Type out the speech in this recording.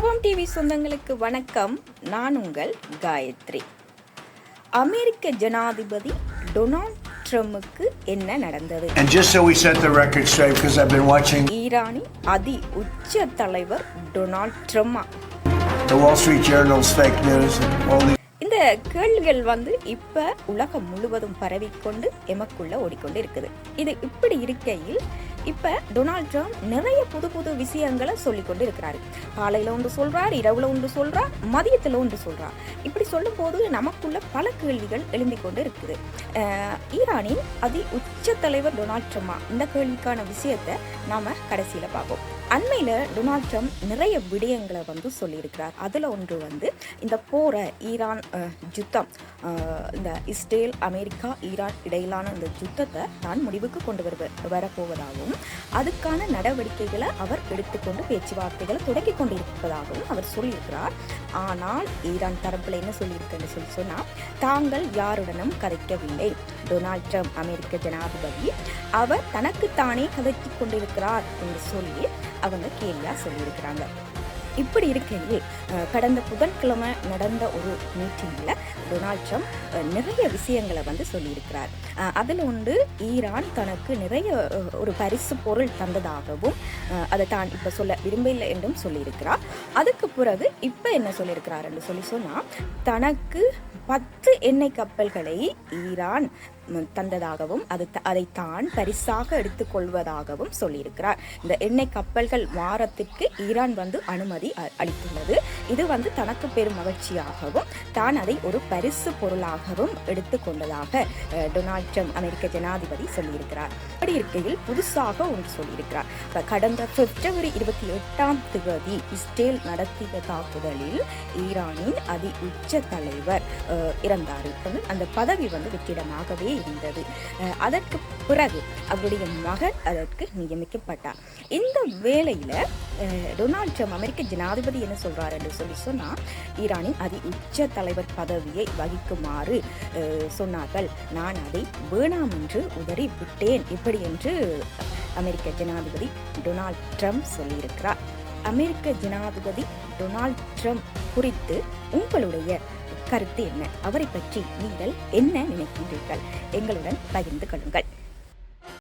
சுபம் TV சொந்தங்களுக்கு வணக்கம். நான் உங்கள் காயத்ரி. அமெரிக்க ஜனாதிபதி டொனால்ட் ட்ரம்புக்கு என்ன நடந்தது? ஈரானின் அதி உச்ச தலைவர் டொனால்ட் ட்ரம்ப். இந்த கேள்விகள் இப்ப உலகம் முழுவதும் பரவிக்கொண்டு எமக்குள்ள ஓடிக்கொண்டு இருக்குது. இது இப்படி இருக்கையில் இப்ப டொனால்ட் ட்ரம்ப் நிறைய புது புது விஷயங்களை சொல்லிக்கொண்டு இருக்கிறாரு. காலையில ஒன்று சொல்றார், இரவுல ஒன்று சொல்றார், மதியத்துல ஒன்று சொல்றார். இப்படி சொல்லும் போது நமக்குள்ள பல கேள்விகள் எழும்பிக் கொண்டு இருக்குது. ஈரானின் அதி உச்ச தலைவர் டொனால்ட் ட்ரம்ப், இந்த கேள்விக்கான விஷயத்தை நாம கடைசியில பார்ப்போம். அண்மையில டொனால்ட் ட்ரம்ப் நிறைய விடயங்களை சொல்லியிருக்கிறார். அதுல ஒன்று இந்த போரை, ஈரான் யுத்தம், இந்த இஸ்ரேல் அமெரிக்கா ஈரான் இடையிலான இந்த யுத்தத்தை தான் முடிவுக்கு கொண்டு வரப்போவதாகவும் அதுக்கான நடவடிக்கைகளை அவர் எடுத்துக்கொண்டு பேச்சுவார்த்தைகளை தொடங்கி கொண்டிருப்பதாகவும் அவர் சொல்லியிருக்கிறார். ஆனால் ஈரான் தரப்புல என்ன சொல்லியிருக்குன்னு சொன்னா, தாங்கள் யாருடனும் கதைக்கவில்லை. டொனால்ட் ட்ரம்ப் அமெரிக்க ஜனாதிபதி அவர் தனக்குத்தானே கதைத்து கொண்டிருக்கிறார் என்று சொல்லி அவங்க கேள்வியா சொல்லியிருக்கிறாங்க. இப்படி இருக்கையில் கடந்த புதன்கிழமை நடந்த ஒரு மீட்டிங்ல டொனால்ட் ட்ரம்ப் நிறைய விஷயங்களை சொல்லியிருக்கிறார். அதில் ஒன்று, ஈரான் தனக்கு நிறைய ஒரு பரிசு பொருள் தந்ததாகவும் அதை தான் இப்ப சொல்ல விரும்பவில்லை என்றும் சொல்லியிருக்கிறார். அதுக்கு பிறகு இப்ப என்ன சொல்லியிருக்கிறார் என்று சொன்னா, தனக்கு 10 எண்ணெய் கப்பல்களை ஈரான் தந்ததாகவும் அதை தான் பரிசாக எடுத்துக்கொள்வதாகவும் சொல்லியிருக்கிறார். இந்த எண்ணெய் கப்பல்கள் வாரத்திற்கு ஈரான் அனுமதி அளித்துள்ளது. இது தனக்கு பெரும் மகிழ்ச்சியாகவும் தான் அதை ஒரு பரிசு பொருளாகவும் எடுத்துக்கொண்டதாக டொனால்ட் ட்ரம்ப் அமெரிக்க ஜனாதிபதி சொல்லியிருக்கிறார். அப்படி இருக்கையில் புதுசாக ஒன்று சொல்லியிருக்கிறார். கடந்த பிப்ரவரி 28 இஸ்ரேல் நடத்திய தாக்குதலில் ஈரானின் அதி உச்ச தலைவர் இறந்தார். அந்த பதவி வெற்றிடமாகவே இருந்தது. அதற்கு பிறகு அவருடைய மகன் அதற்கு நியமிக்கப்பட்டார். இந்த வேளையில டொனால்ட் ட்ரம்ப் அமெரிக்க ஜனாதிபதி என்ன சொல்றாரு என்று சொன்னா, ஈரானின் அதி உச்ச தலைவர் பதவியை வகிக்குமாறு சொன்னார்கள். நான் அதை வேணாம் என்று உதறி விட்டேன், இப்படி என்று அமெரிக்க ஜனாதிபதி டொனால்ட் ட்ரம்ப் சொல்லியிருக்கிறார். அமெரிக்க ஜனாதிபதி டொனால்ட் ட்ரம்ப் குறித்து உங்களுடைய கருத்து என்ன? அவரை பற்றி நீங்கள் என்ன நினைக்கின்றீர்கள்? எங்களுடன் பகிர்ந்து கொள்ளுங்கள்.